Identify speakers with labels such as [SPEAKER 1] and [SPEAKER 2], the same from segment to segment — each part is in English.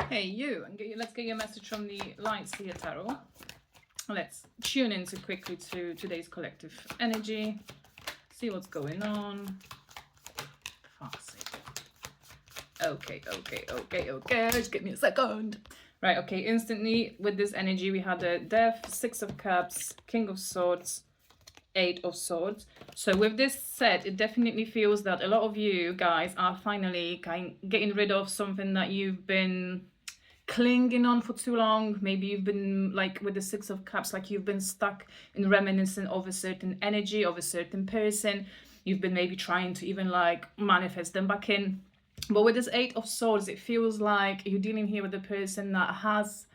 [SPEAKER 1] Hey you, and let's get your message from the lights here, Tarot. Let's tune into quickly to today's collective energy, see what's going on. Fancy. Okay, just give me a second. Right, okay, instantly with this energy we had a Death, Six of Cups, King of Swords, Eight of Swords. So with this set, it definitely feels that a lot of you guys are finally getting rid of something that you've been clinging on for too long. Maybe you've been like with the Six of Cups, like you've been stuck in reminiscent of a certain energy, of a certain person. You've been maybe trying to even like manifest them back in. But with this Eight of Swords, it feels like you're dealing here with a person that has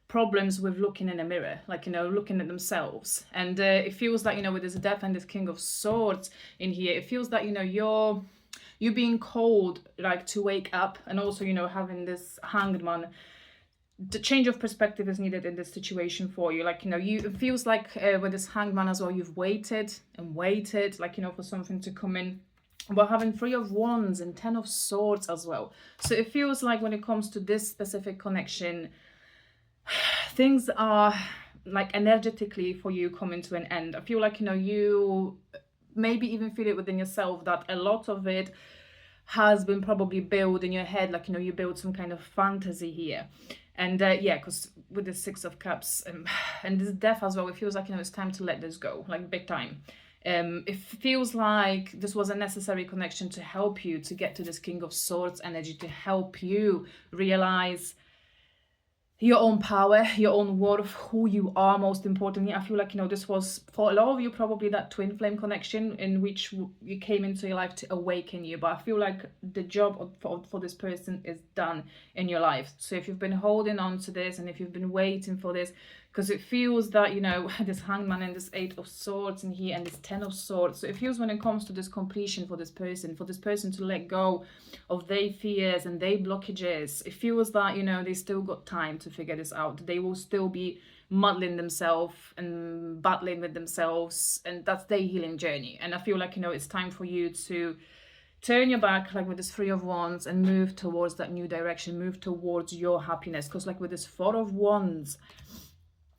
[SPEAKER 1] problems with looking in a mirror, like, you know, looking at themselves. And it feels like, you know, with this Death and this King of Swords in here, it feels like, you know, you're being called like to wake up, and also, you know, having this Hanged Man. The change of perspective is needed in this situation for you. Like, you know, it feels like with this Hanged Man as well, you've waited and waited, like, you know, for something to come in. But having Three of Wands and Ten of Swords as well. So it feels like when it comes to this specific connection, things are like energetically for you coming to an end. I feel like, you know, you maybe even feel it within yourself that a lot of it has been probably built in your head, like, you know, you build some kind of fantasy here. And yeah, because with the Six of Cups and this Death as well, it feels like, you know, it's time to let this go, like big time. It feels like this was a necessary connection to help you to get to this King of Swords energy, to help you realize your own power, your own worth, who you are, most importantly. I feel like, you know, this was for a lot of you probably that twin flame connection in which you came into your life to awaken you. But I feel like the job for this person is done in your life. So if you've been holding on to this, and if you've been waiting for this, because it feels that, you know, this Hanged Man and this Eight of Swords in here and this Ten of Swords. So it feels when it comes to this completion for this person to let go of their fears and their blockages, it feels that, you know, they still got time to figure this out. They will still be muddling themselves and battling with themselves, and that's their healing journey. And I feel like, you know, it's time for you to turn your back, like with this Three of Wands, and move towards that new direction, move towards your happiness. Because like with this Four of Wands,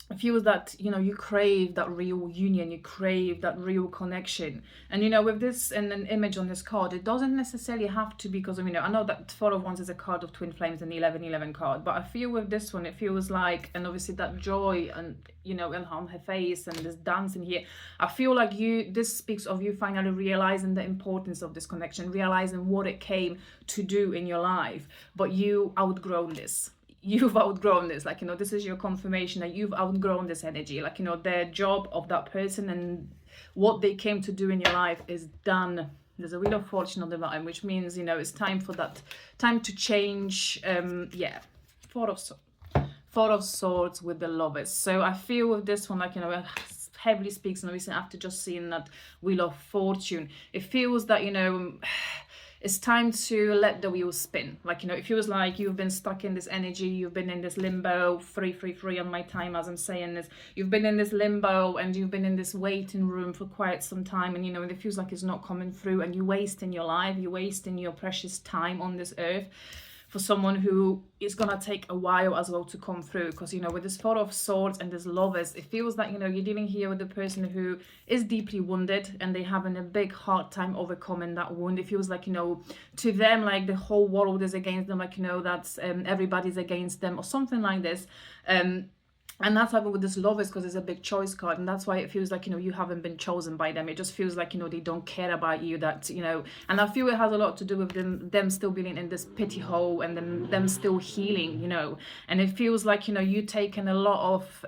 [SPEAKER 1] it feels that, you know, you crave that real union, you crave that real connection. And, you know, with this and an image on this card, it doesn't necessarily have to be, because, you know, I know that Four of Wands is a card of twin flames and the 11-11 card, but I feel with this one, it feels like, and obviously that joy and, you know, on her face and this dancing here, I feel like this speaks of you finally realizing the importance of this connection, realizing what it came to do in your life, but you outgrown this. You've outgrown this, like, you know, this is your confirmation that you've outgrown this energy. Like, you know, the job of that person and what they came to do in your life is done. There's a Wheel of Fortune on the bottom, which means, you know, it's time for that, time to change. Yeah, Four of Swords with the Lovers. So I feel with this one, like, you know, it heavily speaks, and obviously after just seeing that Wheel of Fortune, it feels that, you know, it's time to let the wheel spin. Like, you know, it feels like you've been stuck in this energy, you've been in this limbo, free on my time as I'm saying this. You've been in this limbo and you've been in this waiting room for quite some time, and, you know, it feels like it's not coming through, and you're wasting your life, you're wasting your precious time on this earth for someone who is gonna take a while as well to come through. Because, you know, with this Four of Swords and this Lovers, it feels like, you know, you're dealing here with a person who is deeply wounded and they're having a big hard time overcoming that wound. It feels like, you know, to them, like the whole world is against them, like, you know, that's everybody's against them or something like this. And that's happened with this Lovers, because it's a big choice card, and that's why it feels like, you know, you haven't been chosen by them. It just feels like, you know, they don't care about you, that, you know, and I feel it has a lot to do with them still being in this pity hole, and them still healing, you know. And it feels like, you know, you taken a lot of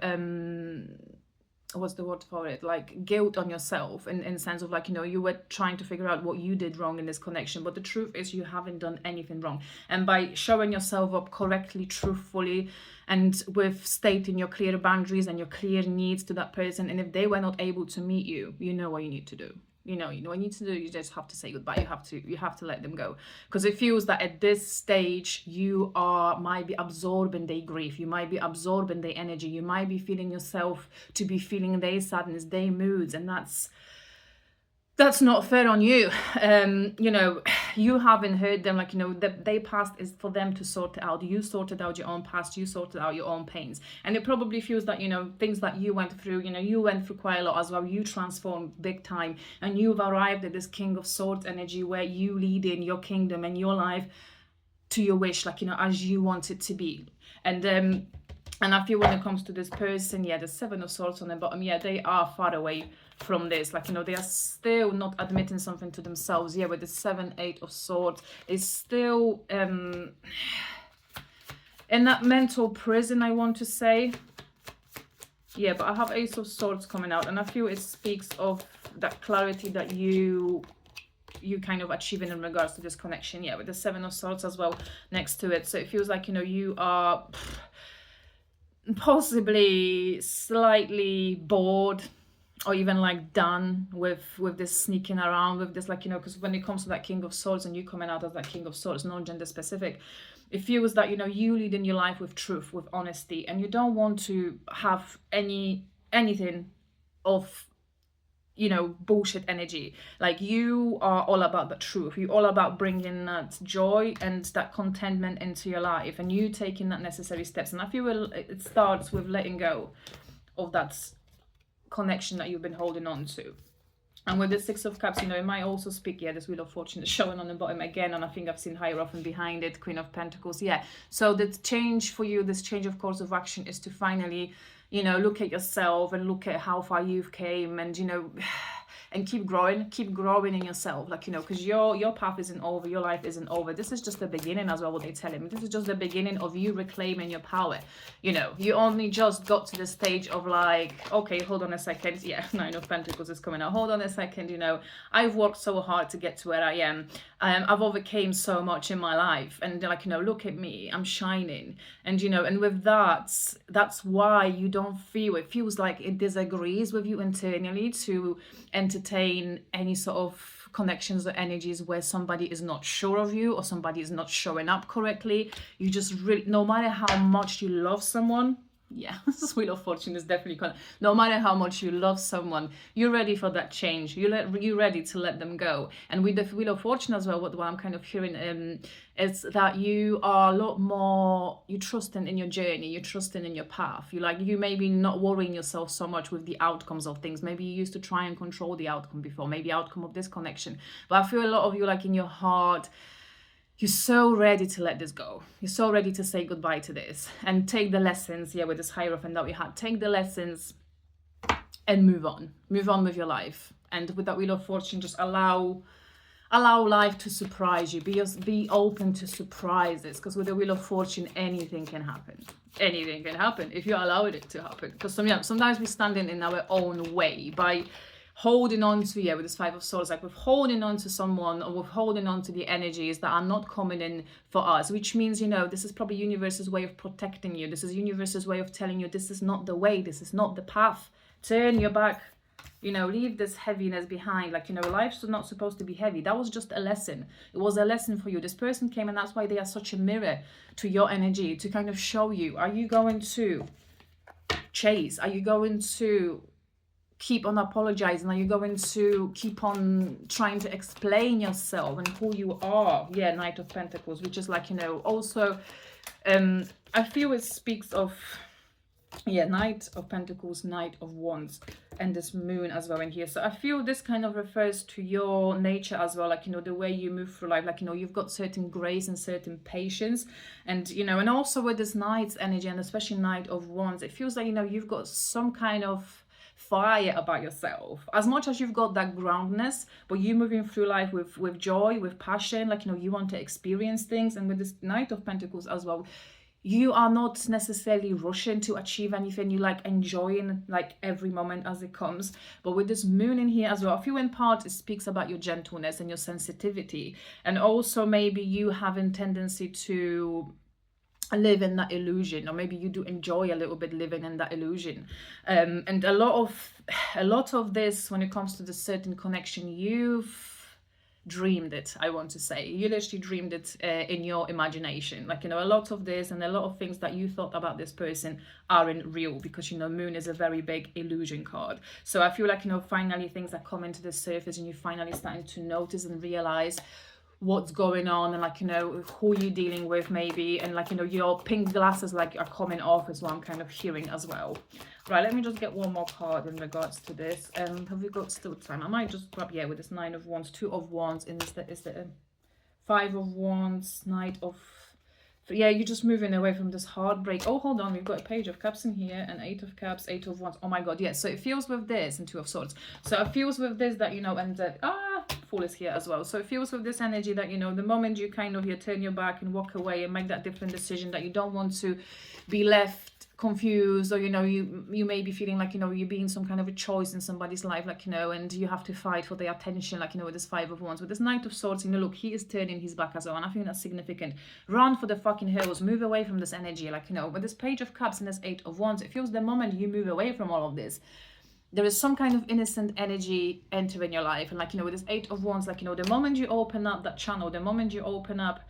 [SPEAKER 1] what's the word for it, like guilt on yourself, in sense of, like, you know, you were trying to figure out what you did wrong in this connection, but the truth is you haven't done anything wrong. And by showing yourself up correctly, truthfully, and with stating your clear boundaries and your clear needs to that person, and if they were not able to meet you, you know what you need to do. You know what you need to do. You just have to say goodbye. You have to let them go, because it feels that at this stage you might be absorbing their grief, you might be absorbing their energy, you might be feeling yourself to be feeling their sadness, their moods, and that's that's not fair on you. You know, you haven't heard them, like, you know, their past is for them to sort it out. You sorted out your own past, you sorted out your own pains. And it probably feels that, you know, things that you went through, you know, you went through quite a lot as well. You transformed big time, and you've arrived at this King of Swords energy where you lead in your kingdom and your life to your wish, like, you know, as you want it to be. And I feel when it comes to this person, yeah, the Seven of Swords on the bottom, yeah, they are far away from this. Like, you know, they are still not admitting something to themselves. Yeah, with the 7, 8 of Swords, is still in that mental prison, I want to say. Yeah, but I have Ace of Swords coming out, and I feel it speaks of that clarity that you kind of achieving in regards to this connection. Yeah, with the 7 of Swords as well next to it. So it feels like, you know, you are possibly slightly bored, or even like done with this sneaking around, with this, like, you know, because when it comes to that King of Swords and you coming out as that King of Swords, non-gender specific, it feels that, you know, you lead in your life with truth, with honesty, and you don't want to have anything of, you know, bullshit energy. Like, you are all about the truth. You're all about bringing that joy and that contentment into your life, and you taking that necessary steps. And I feel it starts with letting go of that connection that you've been holding on to. And with the 6 of Cups, you know, it might also speak, yeah, this Wheel of Fortune is showing on the bottom again, and I think I've seen Hierophant behind it, Queen of Pentacles, yeah. So the change for you, this change of course of action, is to finally, you know, look at yourself and look at how far you've came, and, you know, and keep growing in yourself, like, you know, because your path isn't over, your life isn't over. This is just the beginning as well, what they tell him. This is just the beginning of you reclaiming your power. You know, you only just got to the stage of like, okay, hold on a second. Yeah, 9 of Pentacles is coming out. Hold on a second, you know, I've worked so hard to get to where I am. I've overcame so much in my life, and, like, you know, look at me, I'm shining. And, you know, and with that's why you don't feel, it feels like it disagrees with you internally to entertain any sort of connections or energies where somebody is not sure of you, or somebody is not showing up correctly. You just really, no matter how much you love someone, yeah, this Wheel of Fortune is definitely no matter how much you love someone, you're ready for that change. You're ready to let them go. And with the Wheel of Fortune as well, what I'm kind of hearing is that you are a lot more, you're trusting in your journey, you're trusting in your path. You maybe not worrying yourself so much with the outcomes of things. Maybe you used to try and control the outcome before, maybe outcome of this connection. But I feel a lot of you, like, in your heart, you're so ready to let this go. You're so ready to say goodbye to this and take the lessons, yeah, with this Hierophant that we had. Take the lessons and move on. Move on with your life. And with that Wheel of Fortune, just allow life to surprise you. Be open to surprises, because with the Wheel of Fortune, anything can happen. Anything can happen if you allow it to happen. Because sometimes we stand in our own way by holding on to, yeah, with this 5 of Swords, like, with holding on to someone, or with holding on to the energies that are not coming in for us, which means, you know, this is probably universe's way of protecting you. This is universe's way of telling you this is not the way, this is not the path. Turn your back, you know, leave this heaviness behind. Like, you know, life's not supposed to be heavy. That was just a lesson. It was a lesson for you. This person came, and that's why they are such a mirror to your energy, to kind of show you, are you going to chase? Are you going to keep on apologizing? Are you going to keep on trying to explain yourself and who you are? Yeah, Knight of Pentacles, which is, like, you know, also I feel it speaks of, yeah, Knight of Pentacles, Knight of Wands, and this Moon as well in here. So I feel this kind of refers to your nature as well, like, you know, the way you move through life. Like, you know, you've got certain grace and certain patience, and, you know, and also with this Knight's energy, and especially Knight of Wands, it feels like, you know, you've got some kind of fire about yourself. As much as you've got that groundness, but you moving through life with joy, with passion, like, you know, you want to experience things. And with this Knight of Pentacles as well, you are not necessarily rushing to achieve anything. You like enjoying, like, every moment as it comes. But with this Moon in here as well, I feel in part it speaks about your gentleness and your sensitivity, and also maybe you having tendency to live in that illusion, or maybe you do enjoy a little bit living in that illusion. And a lot of this, when it comes to the certain connection, you've dreamed it, I want to say. You literally dreamed it in your imagination. Like, you know, a lot of this and a lot of things that you thought about this person aren't real, because, you know, moon is a very big illusion card. So I feel like, you know, finally things are coming to the surface and you're finally starting to notice and realize what's going on, and like, you know, who you're dealing with maybe, and like, you know, your pink glasses like are coming off is what I'm kind of hearing as well. Right, let me just get one more card in regards to this. Have we got still time? I might just grab, yeah, with this 9 of Wands, 2 of Wands, and is the 5 of Wands, Knight of, yeah, you're just moving away from this heartbreak. Oh, hold on, we've got a Page of Cups in here, and 8 of Cups, 8 of Wands. Oh my God, yes. So it feels with this, and 2 of Swords. So it feels with this that, you know, and Fool is here as well. So it feels with this energy that, you know, the moment you kind of, you turn your back and walk away and make that different decision, that you don't want to be left confused, or, you know, you may be feeling like, you know, you're being some kind of a choice in somebody's life, like, you know, and you have to fight for their attention, like, you know, with this 5 of Wands, with this Knight of Swords, you know, look, he is turning his back as well, and I think that's significant. Run for the fucking hills, move away from this energy, like, you know, with this Page of Cups and this 8 of Wands, it feels the moment you move away from all of this, there is some kind of innocent energy entering your life. And like, you know, with this 8 of Wands, like, you know, the moment you open up that channel, the moment you open up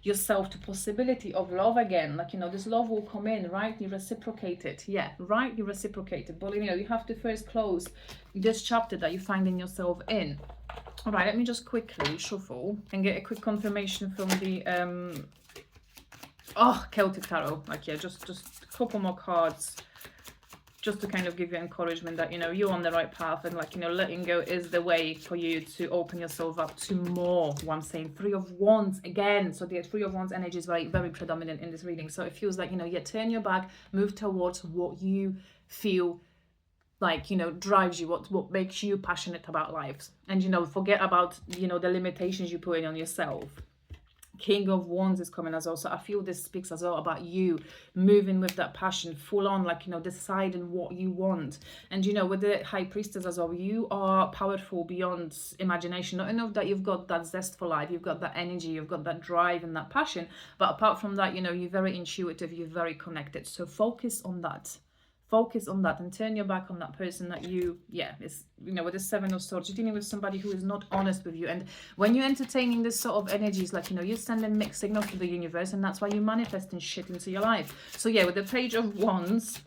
[SPEAKER 1] yourself to possibility of love again, like, you know, this love will come in, right? You reciprocate it. Yeah, right? You reciprocate it. But, you know, you have to first close this chapter that you're finding yourself in. All right, let me just quickly shuffle and get a quick confirmation from the Celtic Tarot. Like, yeah, just a couple more cards, just to kind of give you encouragement that, you know, you're on the right path, and like, you know, letting go is the way for you to open yourself up to more. What I'm saying, 3 of Wands again. So the 3 of Wands energy is very, very predominant in this reading. So it feels like, you know, you turn your back, move towards what you feel like, you know, drives you, what makes you passionate about life. And, you know, forget about, you know, the limitations you put in on yourself. King of Wands is coming as well. So I feel this speaks as well about you moving with that passion full on, like, you know, deciding what you want. And, you know, with the High Priestess as well, you are powerful beyond imagination. Not enough that you've got that zest for life, you've got that energy, you've got that drive and that passion. But apart from that, you know, you're very intuitive, you're very connected. So focus on that. Focus on that and turn your back on that person that you, is, you know, with the 7 of Swords, you're dealing with somebody who is not honest with you. And when you're entertaining this sort of energies, like, you know, you're sending mixed signals to the universe, and that's why you're manifesting shit into your life. So yeah, with the Page of Wands,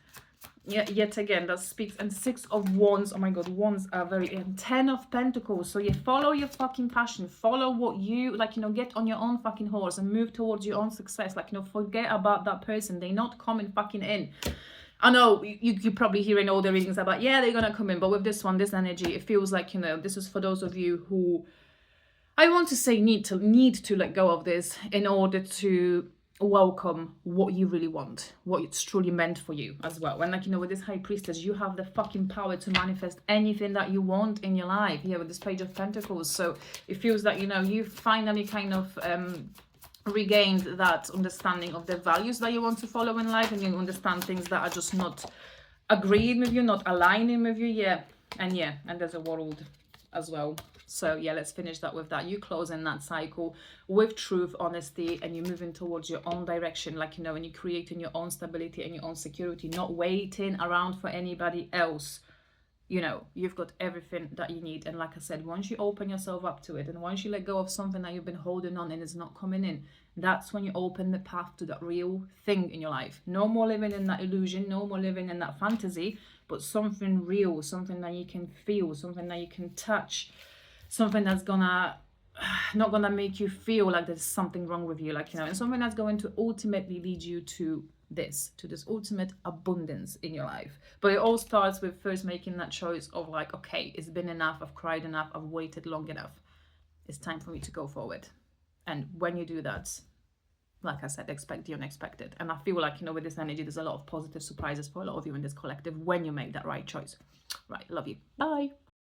[SPEAKER 1] yeah, yet again, that speaks, and 6 of Wands, oh my God, Wands are very, and 10 of Pentacles. So you follow your fucking passion, follow what you, like, you know, get on your own fucking horse and move towards your own success. Like, you know, forget about that person. They're not coming fucking in. I know you're probably hearing all the readings about, yeah, they're going to come in. But with this one, this energy, it feels like, you know, this is for those of you who, I want to say, need to let go of this in order to welcome what you really want, what it's truly meant for you as well. And like, you know, with this High Priestess, you have the fucking power to manifest anything that you want in your life. Yeah, with this Page of Pentacles. So it feels like, you know, you finally kind of regained that understanding of the values that you want to follow in life, and you understand things that are just not agreeing with you, not aligning with you. And there's a World as well. So yeah, let's finish that with that. You closing that cycle with truth, honesty, and you're moving towards your own direction, like, you know, and you're creating your own stability and your own security, not waiting around for anybody else. You know, you've got everything that you need. And like I said, once you open yourself up to it, and once you let go of something that you've been holding on and it's not coming in, that's when you open the path to that real thing in your life. No more living in that illusion, no more living in that fantasy, but something real, something that you can feel, something that you can touch, something that's not gonna make you feel like there's something wrong with you, like, you know, and something that's going to ultimately lead you to this ultimate abundance in your life. But it all starts with first making that choice of like, okay, it's been enough, I've cried enough, I've waited long enough, it's time for me to go forward. And when you do that, like I said, expect the unexpected. And I feel like, you know, with this energy, there's a lot of positive surprises for a lot of you in this collective when you make that right choice. Right, love you, bye.